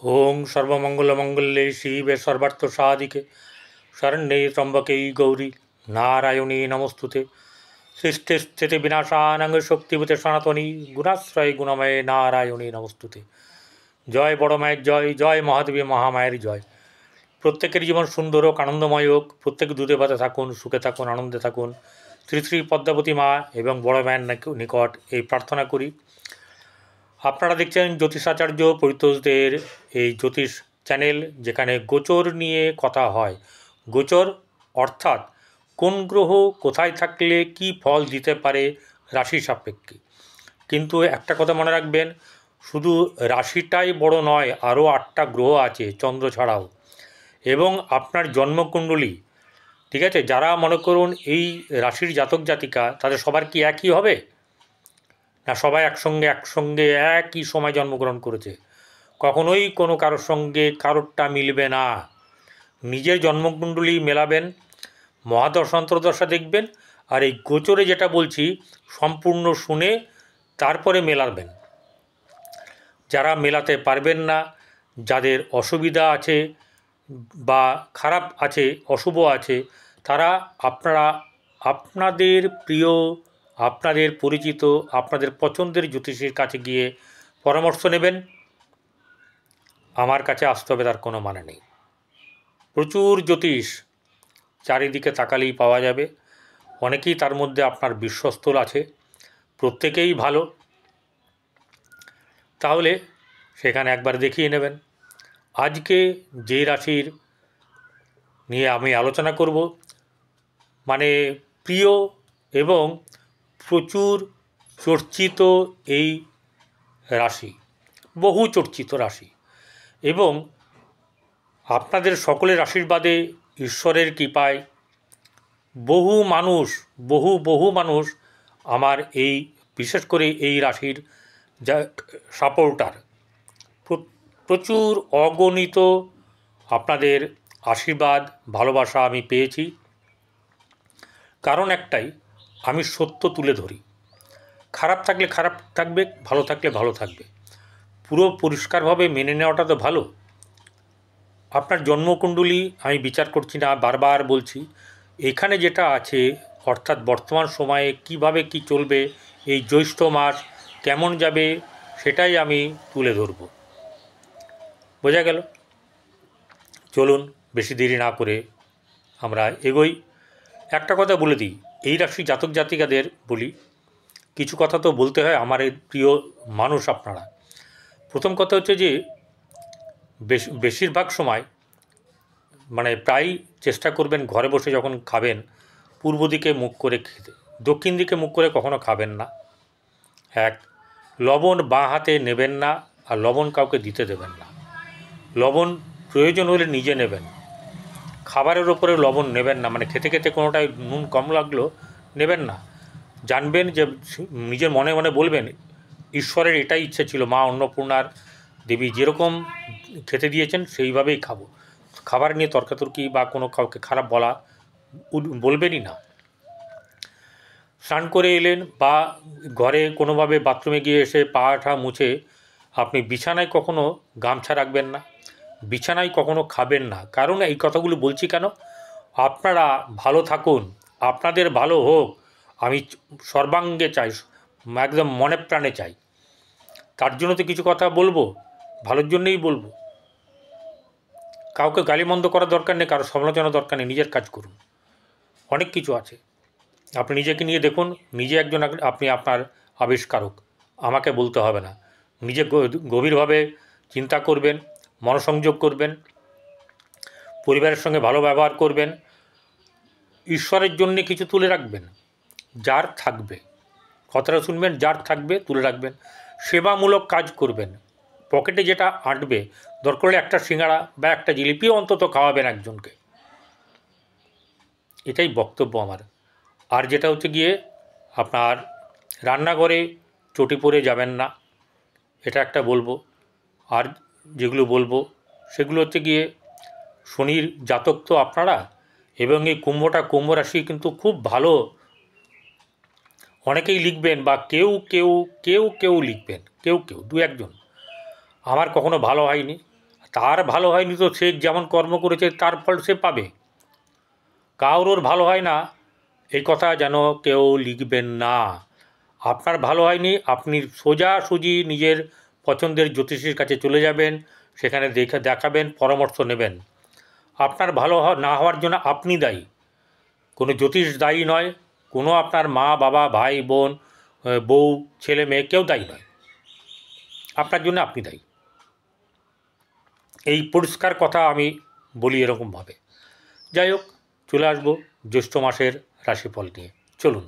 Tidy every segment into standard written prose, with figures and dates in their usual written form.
ओं सर्वमंगलमंगल्ये शिवे सर्वार्थसाधिके शरण्ये त्र्यंबके गौरी नारायणी नमोस्तुते सृष्टि स्थिति विनाशानंग शक्तिभूते सनातनी गुणाश्रय गुणमय नारायणी नमोस्तुते। जय बड़ मायर जय, जय महादेवी महामायर जय। प्रत्येकेर जीवन सुंदर होक, आनंदमय होक, प्रत्येक दूधे भाते थाकुन, सुखे थाकुन, आनंदे थाकुन। श्री श्री पद्मावती मा एवं बड़ मायर निकट এই प्रार्थना करी। আপনারা দেখছেন জ্যোতিষাচার্য পরিতোষদের এই জ্যোতিষ চ্যানেল, যেখানে গোচর নিয়ে কথা হয়। গোচর অর্থাৎ কোন গ্রহ কোথায় থাকলে কি ফল দিতে পারে রাশি সাপেক্ষে। কিন্তু একটা কথা মনে রাখবেন, শুধু রাশিটাই বড় নয়, আরও 8টা গ্রহ আছে চন্দ্র ছাড়াও, এবং আপনার জন্মকুণ্ডলী। ঠিক আছে, যারা মনে করুন এই রাশির জাতক জাতিকা, তাদের সবার কি একই হবে না? সবাই একসঙ্গে একই সময় জন্মগ্রহণ করেছে, কখনোই কোনো কারোর সঙ্গে কারোরটা মিলবে না। নিজের জন্মকুণ্ডলী মেলাবেন, মহাদশা অন্তর্দশা দেখবেন, আর এই গোচরে যেটা বলছি সম্পূর্ণ শুনে তারপরে মেলাবেন। যারা মেলাতে পারবেন না, যাদের অসুবিধা আছে বা খারাপ আছে, অশুভ আছে, তারা আপনাদের প্রিয়, আপনাদের পরিচিত, আপনাদের পছন্দের জ্যোতিষীর কাছে গিয়ে পরামর্শ নেবেন। আমার কাছে আসতে হবে তার কোনো মানে নেই। প্রচুর জ্যোতিষ চারিদিকে তাকালেই পাওয়া যাবে। অনেকেই তার মধ্যে আপনার বিশ্বস্ত আছে, প্রত্যেকেই ভালো। তাহলে সেখানে একবার দেখিয়ে নেবেন। আজকে যে রাশির নিয়ে আমি আলোচনা করব, মানে প্রিয় এবং প্রচুর চর্চিত এই রাশি, বহু চর্চিত রাশি, এবং আপনাদের সকলের আশীর্বাদে, ঈশ্বরের কৃপায় বহু মানুষ আমার এই, বিশেষ করে এই রাশির যা সাপোর্টার, প্রচুর অগণিত আপনাদের আশীর্বাদ ভালোবাসা আমি পেয়েছি। কারণ একটাই, আমি সত্য তুলে ধরি। খারাপ থাকলে খারাপ থাকবে, ভালো থাকলে ভালো থাকবে, পুরো পরিষ্কারভাবে মেনে নেওয়াটা তো ভালো। আপনার জন্মকুণ্ডলী আমি বিচার করছি না, বারবার বলছি, এখানে যেটা আছে অর্থাৎ বর্তমান সময়ে কিভাবে কি চলবে, এই জ্যৈষ্ঠ মাস কেমন যাবে, সেটাই আমি তুলে ধরব। বোঝা গেল? চলুন বেশি দেরি না করে আমরা এগোই। একটা কথা বলে দিই, এই রাশি জাতক জাতিকাদের বলি, কিছু কথা তো বলতে হয় আমার এই প্রিয় মানুষ আপনারা। প্রথম কথা হচ্ছে যে বেশিরভাগ সময়, মানে প্রায় চেষ্টা করবেন ঘরে বসে যখন খাবেন পূর্ব দিকে মুখ করে খেতে, দক্ষিণ দিকে মুখ করে কখনো খাবেন না। এক, লবণ বাঁ হাতে নেবেন না, আর লবণ কাউকে দিতে দেবেন না। লবণ প্রয়োজন হলে নিজে নেবেন, খাবারের ওপরে লবণ নেবেন না, মানে খেতে খেতে কোনোটায় নুন কম লাগলো নেবেন না। জানবেন যে নিজের মনে মনে বলবেন, ঈশ্বরের এটাই ইচ্ছে ছিল, মা অন্নপূর্ণার দেবী যেরকম খেতে দিয়েছেন সেইভাবেই খাবো। খাবার নিয়ে তর্কাতর্কি বা কোনো কাউকে খারাপ বলবেনই না। স্নান করে এলেন বা ঘরে কোনোভাবে বাথরুমে গিয়ে এসে পা মুছে আপনি বিছানায় কখনো গামছা রাখবেন না, বিছানায় কখনো খাবেন না। কারণ এই কথাগুলো বলছি কেন, আপনারা ভালো থাকুন, আপনাদের ভালো হোক, আমি সর্বাঙ্গে চাই, একদম মনে প্রাণে চাই। তার জন্য তো কিছু কথা বলবো, ভালোর জন্যই বলবো। কাউকে গালিমন্দ করার দরকার নেই, কারো সমালোচনা দরকার নেই, নিজের কাজ করুন। অনেক কিছু আছে, আপনি নিজেকে নিয়ে দেখুন, নিজে একজন, আপনি আপনার আবিষ্কারক, আমাকে বলতে হবে না। নিজে গভীরভাবে চিন্তা করবেন, মনসংযোগ করবেন, পরিবারের সঙ্গে ভালো ব্যবহার করবেন, ঈশ্বরের জন্য কিছু তুলে রাখবেন, যার থাকবে, কথাটা শুনবেন, যার থাকবে তুলে রাখবেন, সেবামূলক কাজ করবেন, পকেটে যেটা আঁটবে দরকার হলে একটা সিঙ্গাড়া বা একটা জিলিপিও অন্তত খাওয়াবেন একজনকে। এটাই বক্তব্য আমার। আর যেটা হচ্ছে গিয়ে আপনার রান্নাঘরে চটি পরে যাবেন না, এটা একটা বলবো। আর যেগুলো বলবো সেগুলো হচ্ছে গিয়ে, শনির জাতক তো আপনারা, এবং এই কুম্ভ রাশি কিন্তু খুব ভালো। অনেকেই লিখবেন বা কেউ লিখবেন, কেউ দু একজন, আমার কখনো ভালো হয়নি, তার ভালো হয়নি তো সে যেমন কর্ম করেছে তার ফল সে পাবে। কারোর ভালো হয় না এই কথা যেন কেউ লিখবেন না। আপনার ভালো হয়নি, আপনি সোজাসুজি নিজের পছন্দের জ্যোতিষীর কাছে চলে যাবেন, সেখানে দেখাবেন, পরামর্শ নেবেন। আপনার ভালো না হওয়ার জন্য আপনি দায়ী, কোনো জ্যোতিষ দায়ী নয়, কোনো আপনার মা বাবা ভাই বোন বউ ছেলে মেয়ে কেউ দায়ী নয়, আপনার জন্য আপনি দায়ী। এই পরিষ্কার কথা আমি বলি এরকমভাবে। যাই হোক, চলে আসবো জ্যৈষ্ঠ মাসের রাশিফল নিয়ে। চলুন,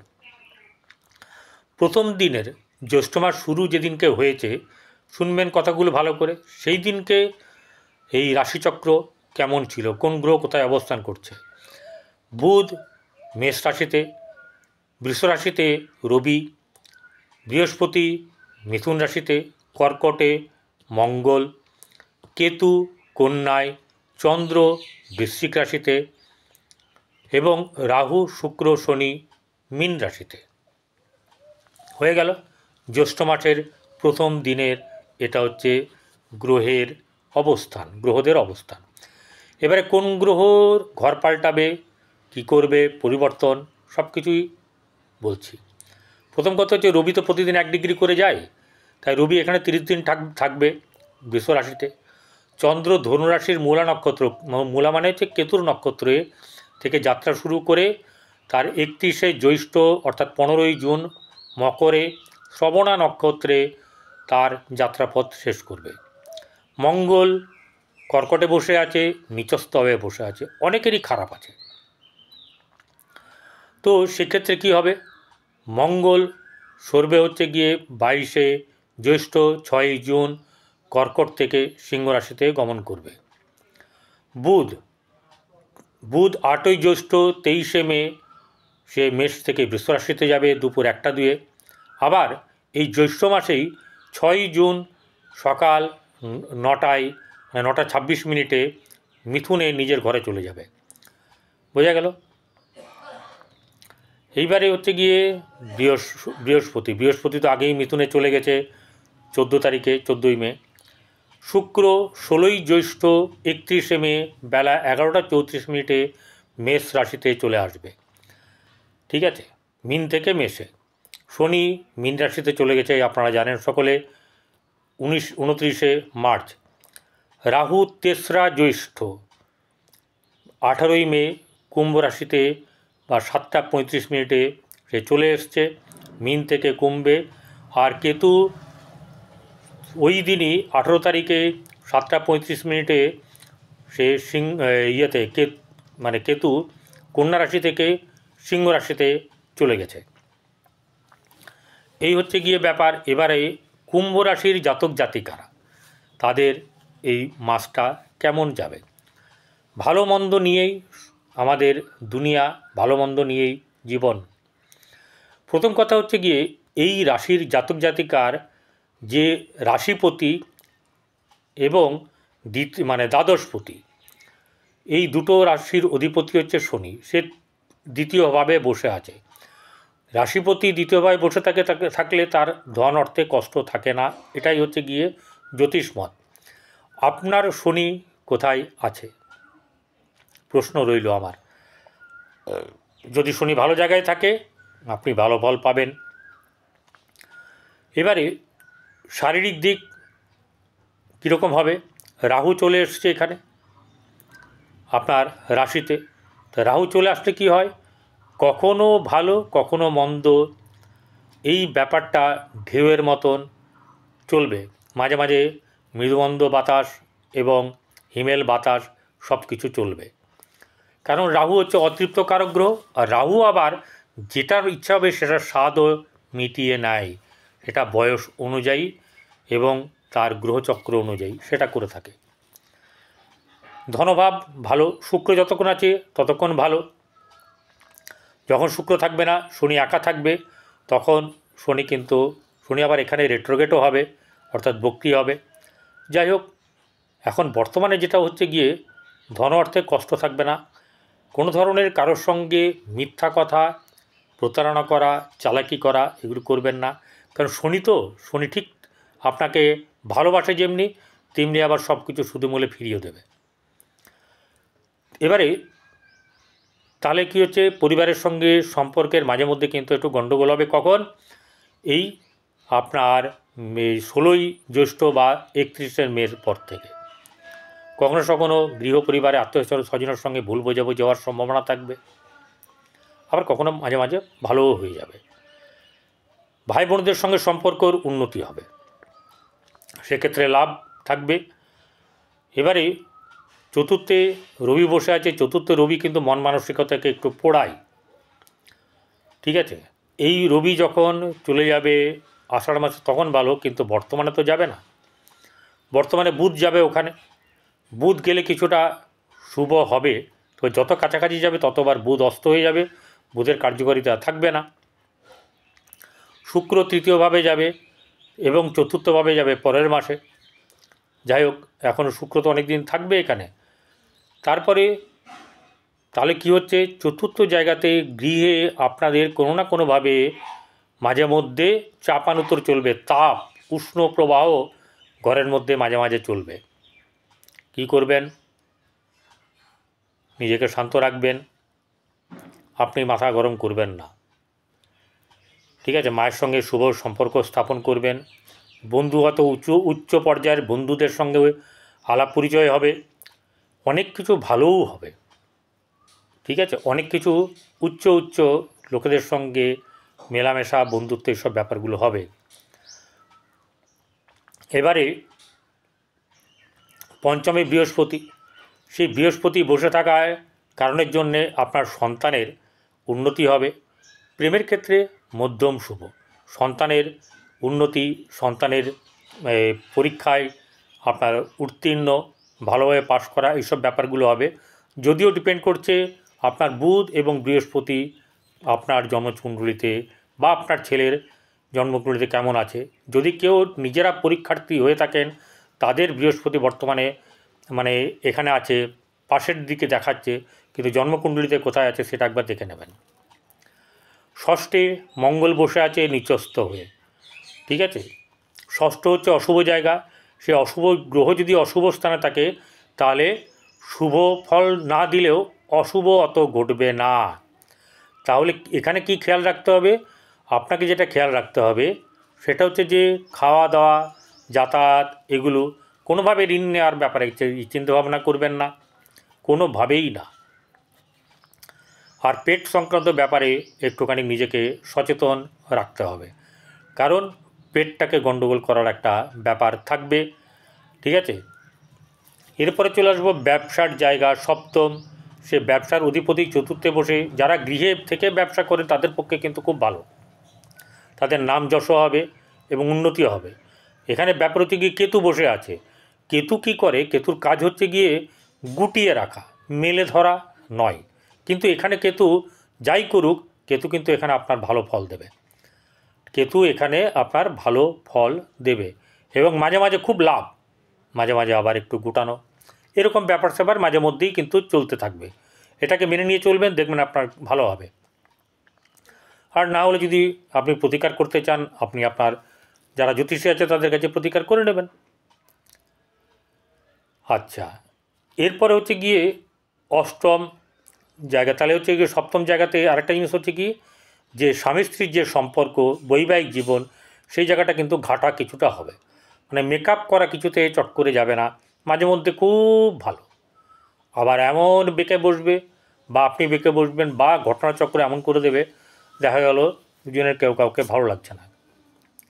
প্রথম দিনের জ্যৈষ্ঠ মাস শুরু যেদিনকে হয়েছে, শুনবেন কথাগুলো ভালো করে। সেই দিনকে এই রাশিচক্র কেমন ছিল, কোন গ্রহ কোথায় অবস্থান করছে। বুধ মেষ রাশিতে, বৃষ রাশিতে রবি, বৃহস্পতি মিথুন রাশিতে, কর্কটে মঙ্গল, কেতু কন্যায়, চন্দ্র বৃশ্চিক রাশিতে এবং রাহু শুক্র শনি মীন রাশিতে। হয়ে গেল জ্যৈষ্ঠ মাসের প্রথম দিনের, এটা হচ্ছে গ্রহের অবস্থান, গ্রহদের অবস্থান। এবারে কোন গ্রহ ঘর পাল্টাবে, কী করবে, পরিবর্তন সব কিছুই বলছি। প্রথম কথা হচ্ছে রবি তো প্রতিদিন 1 ডিগ্রি করে যায়, তাই রবি এখানে 30 দিন থাকবে বৃষ রাশিতে। চন্দ্র ধনুরাশির মূলা নক্ষত্র, মূলা মানে হচ্ছে কেতুর নক্ষত্রে থেকে যাত্রা শুরু করে তার 31শে জ্যৈষ্ঠ অর্থাৎ 15ই জুন মকরে শ্রবণা নক্ষত্রে তার যাত্রাপথ শেষ করবে। মঙ্গল কর্কটে বসে আছে, নিচস্থ হয়ে বসে আছে, অনেকেরই খারাপ আছে। তো সেক্ষেত্রে কী হবে, মঙ্গল সরবে হচ্ছে গিয়ে 22শে জ্যৈষ্ঠ 6ই জুন কর্কট থেকে সিংহ রাশিতে গমন করবে। বুধ 8ই জ্যৈষ্ঠ 23শে মে সে মেষ থেকে বৃষ রাশিতে যাবে দুপুর 1টা 2-এ। আবার এই জ্যৈষ্ঠ মাসেই 6ই জুন সকাল 9:26 মিথুনে নিজের ঘরে চলে যাবে। বোঝা গেল। এইবারে হচ্ছে গিয়ে বৃহস্পতি তো আগেই মিথুনে চলে গেছে 14 তারিখে, 14ই মে। শুক্র 16ই জ্যৈষ্ঠ 31শে মে বেলা 11:34 মেষ রাশিতে চলে আসবে। ঠিক আছে, মিন থেকে মেষে। শনি মীন রাশিতে চলে গেছে, আপনারা জানেন সকলে, 29শে মার্চ। রাহু 3রা জ্যৈষ্ঠ 18ই মে কুম্ভ রাশিতে বা 7:35 সে চলে এসছে মিন থেকে কুম্ভে। আর কেতু ওই দিনই 18 তারিখে 7:35 সে কেতু কন্যা রাশি থেকে সিংহ রাশিতে চলে গেছে। এই হচ্ছে গিয়ে ব্যাপার। এবারে কুম্ভ রাশির জাতক জাতিকারা, তাদের এই মাসটা কেমন যাবে। ভালো মন্দ নিয়েই আমাদের দুনিয়া, ভালো মন্দ নিয়েই জীবন। প্রথম কথা হচ্ছে গিয়ে এই রাশির জাতক জাতিকার যে রাশিপতি এবং দ্বাদশপতি, এই দুটো রাশির অধিপতি হচ্ছে শনি, সে দ্বিতীয়ভাবে বসে আছে। রাশিপতি দ্বিতীয়ভাবে বসে থাকলে তার ধন অর্থে কষ্ট থাকে না, এটাই হচ্ছে গিয়ে জ্যোতিষমত। আপনার শনি কোথায় আছে প্রশ্ন রইল আমার। যদি শনি ভালো জায়গায় থাকে আপনি ভালো ফল পাবেন। এবারে শারীরিক দিক কীরকম হবে, রাহু চলে এসছে এখানে আপনার রাশিতে। তো রাহু চলে আসলে কি হয়, কখনো ভালো কখনো মন্দ, এই ব্যাপারটা ঢেউয়ের মতন চলবে। মাঝে মাঝে মৃদুমন্দ বাতাস এবং হিমেল বাতাস সব কিছু চলবে। কারণ রাহু হচ্ছে অতৃপ্ত কারক গ্রহ, আর রাহু আবার যেটার ইচ্ছা হবে সেটার স্বাদও মিটিয়ে নেয়, এটা বয়স অনুযায়ী এবং তার গ্রহচক্র অনুযায়ী সেটা করে থাকে। ধনভাব ভালো, শুক্র যতক্ষণ আছে ততক্ষণ ভালো। যখন শুক্র থাকবে না, শনি একা থাকবে, তখন শনি আবার এখানে রেট্রোগেটও হবে, অর্থাৎ বক্রি হবে। যাই হোক, এখন বর্তমানে যেটা হচ্ছে গিয়ে ধন অর্থে কষ্ট থাকবে না। কোনো ধরনের কারোর সঙ্গে মিথ্যা কথা, প্রতারণা করা, চালাকি করা এগুলো করবেন না। কারণ শনি ঠিক আপনাকে ভালোবাসে যেমনি, তেমনি আবার সব কিছু সুদমূলে ফিরিয়ে দেবে। এবারে তাহলে কী হচ্ছে, পরিবারের সঙ্গে সম্পর্কের মাঝে মধ্যে কিন্তু একটু গণ্ডগোল হবে। কখন? এই আপনার 16ই জ্যৈষ্ঠ বা 31শে মের পর থেকে। কখনো কখনো গৃহ পরিবারে আত্মীয় স্বজনের সঙ্গে ভুল বোঝাবুঝি যাওয়ার সম্ভাবনা থাকবে, আবার কখনো মাঝে মাঝে ভালোও হয়ে যাবে। ভাই বোনদের সঙ্গে সম্পর্কর উন্নতি হবে, সেক্ষেত্রে লাভ থাকবে। এবারে চতুর্থে রবি বসে আছে, চতুর্থ রবি কিন্তু মন মানসিকতাকে একটু পোড়ায়, ঠিক আছে। এই রবি যখন চলে যাবে আষাঢ় মাসে তখন ভালো, কিন্তু বর্তমানে তো যাবে না, বর্তমানে বুধ যাবে ওখানে। বুধ গেলে কিছুটা শুভ হবে, তো যত কাছাকাছি যাবে ততবার বুধ অস্ত হয়ে যাবে, বুধের কার্যকারিতা থাকবে না। শুক্র তৃতীয়ভাবে যাবে এবং চতুর্থভাবে যাবে পরের মাসে। যাই হোক, এখনও শুক্র তো অনেক দিন থাকবে এখানে। তারপরে তাহলে কি হচ্ছে, চতুর্থ জায়গাতে গৃহে আপনাদের কোনো না কোনোভাবে মাঝে মধ্যে চাপানুতর চলবে, তাপ উষ্ণ প্রবাহ ঘরের মধ্যে মাঝে মাঝে চলবে। কি করবেন? নিজেকে শান্ত রাখবেন, আপনি মাথা গরম করবেন না, ঠিক আছে। মায়ের সঙ্গে শুভ সম্পর্ক স্থাপন করবেন। বন্ধুগত উচ্চ পর্যায়ের বন্ধুদের সঙ্গে আলাপ পরিচয় হবে, অনেক কিছু ভালোও হবে, ঠিক আছে। অনেক কিছু উচ্চ লোকেদের সঙ্গে মেলামেশা, বন্ধুত্ব, এইসব ব্যাপারগুলো হবে। এবারে পঞ্চমে বৃহস্পতি, সেই বৃহস্পতি বসে থাকার কারণের জন্যে আপনার সন্তানের উন্নতি হবে। প্রেমের ক্ষেত্রে মধ্যম শুভ, সন্তানের উন্নতি, সন্তানের পরীক্ষায় আপনার উত্তীর্ণ, ভালোভাবে পাশ করা, এইসব ব্যাপারগুলো হবে। যদিও ডিপেন্ড করছে আপনার বুধ এবং বৃহস্পতি আপনার জন্মকুণ্ডলিতে বা আপনার ছেলের জন্মকুণ্ডলিতে কেমন আছে। যদি কেউ নিজেরা পরীক্ষার্থী হয়ে থাকেন, তাদের বৃহস্পতি বর্তমানে মানে এখানে আছে, পাশের দিকে দেখাচ্ছে, কিন্তু জন্মকুণ্ডলিতে কোথায় আছে সেটা একবার দেখে নেবেন। ষষ্ঠে মঙ্গল বসে আছে নিচস্থ হয়ে, ঠিক আছে। ষষ্ঠ হচ্ছে অশুভ জায়গা, সে অশুভ গ্রহ যদি অশুভ স্থানে থাকে তাহলে শুভ ফল না দিলেও অশুভ অত ঘটবে না। তাহলে এখানে কি খেয়াল রাখতে হবে? আপনাকে যেটা খেয়াল রাখতে হবে সেটা হচ্ছে যে খাওয়া দাওয়া, যাতায়াত, এগুলো কোনোভাবে ঋণ নেওয়ার ব্যাপারে চিন্তাভাবনা করবেন না, কোনোভাবেই না। আর পেট সংক্রান্ত ব্যাপারে একটুখানি নিজেকে সচেতন রাখতে হবে, কারণ পেটটাকে গণ্ডগোল করার একটা ব্যাপার থাকবে, ঠিক আছে। এরপরে চলে আসবো ব্যবসার জায়গা, সপ্তম। সে ব্যবসার অধিপতি চতুর্থে বসে, যারা গৃহে থেকে ব্যবসা করে তাদের পক্ষে কিন্তু খুব ভালো, তাদের নাম যশ হবে এবং উন্নতি হবে। এখানে ব্যাপারটি গিয়ে কেতু বসে আছে। কেতু কি করে? কেতুর কাজ হচ্ছে গিয়ে গুটিয়ে রাখা, মেলে ধরা নয়। কিন্তু এখানে কেতু যাই করুক, কেতু কিন্তু এখানে আপনার ভালো ফল দেবে, কেতু এখানে আপনার ভালো ফল দেবে এবং মাঝে মাঝে খুব লাভ, মাঝে মাঝে আবার একটু গুটানো, এরকম ব্যাপার স্যাপার মাঝে মধ্যেই কিন্তু চলতে থাকবে। এটাকে মেনে নিয়ে চলবেন, দেখবেন আপনার ভালো হবে। আর না হলে যদি আপনি প্রতিকার করতে চান, আপনি আপনার যারা জ্যোতিষী আছে তাদের কাছে প্রতিকার করে নেবেন। আচ্ছা, এরপরে হচ্ছে গিয়ে অষ্টম জায়গা, তাহলে হচ্ছে গিয়ে সপ্তম জায়গাতে আরেকটা জিনিস হচ্ছে কি, যে স্বামী স্ত্রীর যে সম্পর্ক, বৈবাহিক জীবন, সেই জায়গাটা কিন্তু ঘাটা কিছুটা হবে, মানে মেকআপ করা কিছুতে চট করে যাবে না, মাঝে মধ্যে খুব ভালো, আবার এমন বেঁকে বসবে বা আপনি বেঁকে বসবেন বা ঘটনাচক্র এমন করে দেবে, দেখা গেল দুজনের কেউ কাউকে ভালো লাগছে না,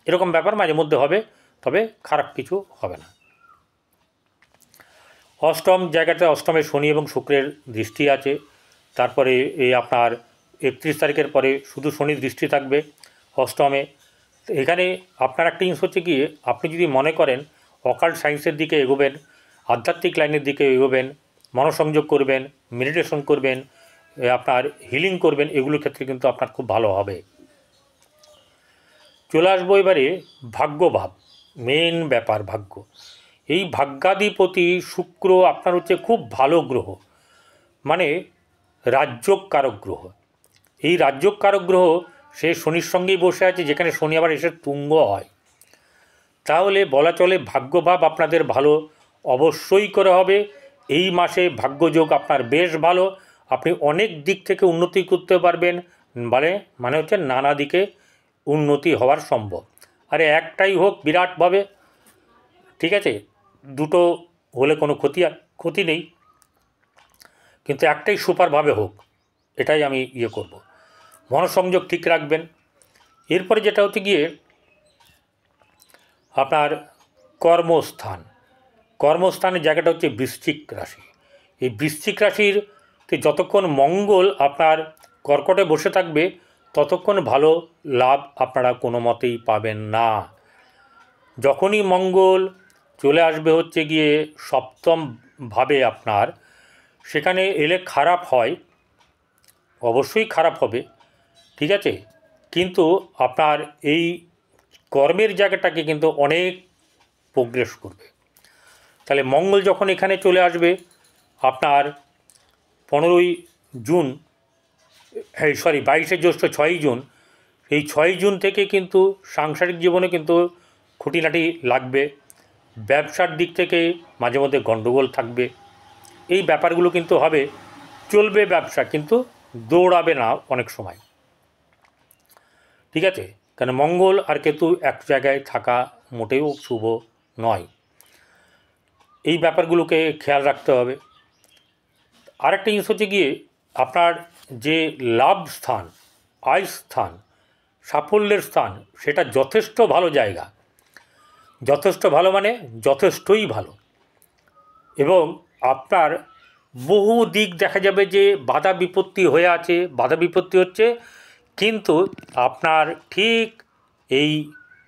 এরকম ব্যাপার মাঝে মধ্যে হবে, তবে খারাপ কিছু হবে না। অষ্টম জায়গাতে অষ্টমে শনি এবং শুক্রের দৃষ্টি আছে। তারপরে এই আপনার 31 তারিখের পরে শুধু শনির দৃষ্টি থাকবে অষ্টমে। এখানে আপনার একটা জিনিস হচ্ছে কি, আপনি যদি মনে করেন অকাল্ট সায়েন্সের দিকে এগোবেন, আধ্যাত্মিক লাইনের দিকে এগোবেন, মনসংযোগ করবেন, মেডিটেশন করবেন, আপনার হিলিং করবেন, এগুলোর ক্ষেত্রে কিন্তু আপনার খুব ভালো হবে। চলে আসবো এবারে ভাগ্যভাব, মেন ব্যাপার ভাগ্য। এই ভাগ্যাধিপতি শুক্র আপনার হচ্ছে খুব ভালো গ্রহ, মানে রাজ্যকারক গ্রহ। এই রাজ্যকারক গ্রহ সে শনির সঙ্গেই বসে আছে, যেখানে শনি আবার এসে তুঙ্গ হয়। তাহলে বলা চলে ভাগ্যভাব আপনাদের ভালো অবশ্যই করে হবে। এই মাসে ভাগ্যযোগ আপনার বেশ ভালো, আপনি অনেক দিক থেকে উন্নতি করতে পারবেন, মানে হচ্ছে নানা দিকে উন্নতি হওয়ার সম্ভব। আরে একটাই হোক বিরাটভাবে, ঠিক আছে, দুটো হলে কোনো ক্ষতি নেই, কিন্তু একটাই সুপারভাবে হোক, এটাই আমি করব। মনসংযোগ ঠিক রাখবেন। এরপরে যেটা হচ্ছে গিয়ে আপনার কর্মস্থানের জায়গাটা হচ্ছে বৃশ্চিক রাশি। এই বৃশ্চিক রাশির যতক্ষণ মঙ্গল আপনার কর্কটে বসে থাকবে ততক্ষণ ভালো লাভ আপনারা কোনো মতেই পাবেন না। যখনই মঙ্গল চলে আসবে হচ্ছে গিয়ে সপ্তম ভাবে আপনার, সেখানে এলে খারাপ হয়, অবশ্যই খারাপ হবে, ঠিক আছে, কিন্তু আপনার এই কর্মের জায়গাটাকে কিন্তু অনেক প্রোগ্রেস করবে। তাহলে মঙ্গল যখন এখানে চলে আসবে আপনার 15ই জুন, 22শে জ্যৈষ্ঠ 6ই জুন, এই 6ই জুন থেকে কিন্তু সাংসারিক জীবনে কিন্তু খুঁটিনাটি লাগবে। ব্যবসার দিক থেকে মাঝে মধ্যে গণ্ডগোল থাকবে, এই ব্যাপারগুলো কিন্তু হবে। চলবে ব্যবসা, কিন্তু দৌড়াবে না অনেক সময়, ঠিক আছে, কারণ মঙ্গল আর কেতু এক জায়গায় থাকা মোটেও শুভ নয়। এই ব্যাপারগুলোকে খেয়াল রাখতে হবে। আরেকটা জিনিস হচ্ছে গিয়ে আপনার যে লাভ স্থান, আয় স্থান, সাফল্যের স্থান, সেটা যথেষ্ট ভালো জায়গা। যথেষ্ট ভালো মানে যথেষ্টই ভালো, এবং আপনার বহু দিক দেখা যাবে যে বাধা বিপত্তি হয়ে আছে, বাধা বিপত্তি হচ্ছে, কিন্তু আপনার ঠিক এই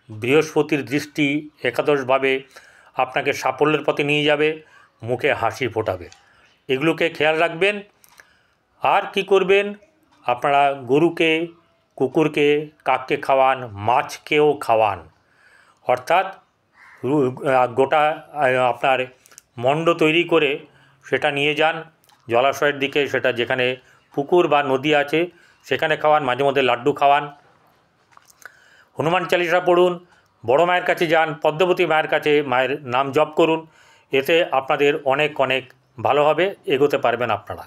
বৃহস্পতির দৃষ্টি একাদশভাবে আপনাকে সাফল্যের পথে নিয়ে যাবে, মুখে হাসি ফোটাবে। এগুলোকে খেয়াল রাখবেন। আর কি করবেন, আপনারা গরুকে, কুকুরকে, কাককে খাওয়ান, মাছকেও খাওয়ান, অর্থাৎ গোটা আপনার মণ্ড তৈরি করে সেটা নিয়ে যান জলাশয়ের দিকে, সেটা যেখানে পুকুর বা নদী আছে সেখানে খাওয়ান, মাঝে মধ্যে লাড্ডু খাওয়ান। হনুমান চালিসা পড়ুন, বড় মায়ের কাছে যান, পদ্মাবতী মায়ের কাছে মায়ের নাম জপ করুন, এতে আপনাদের অনেক অনেক ভালো হবে, এগোতে পারবেন আপনারা।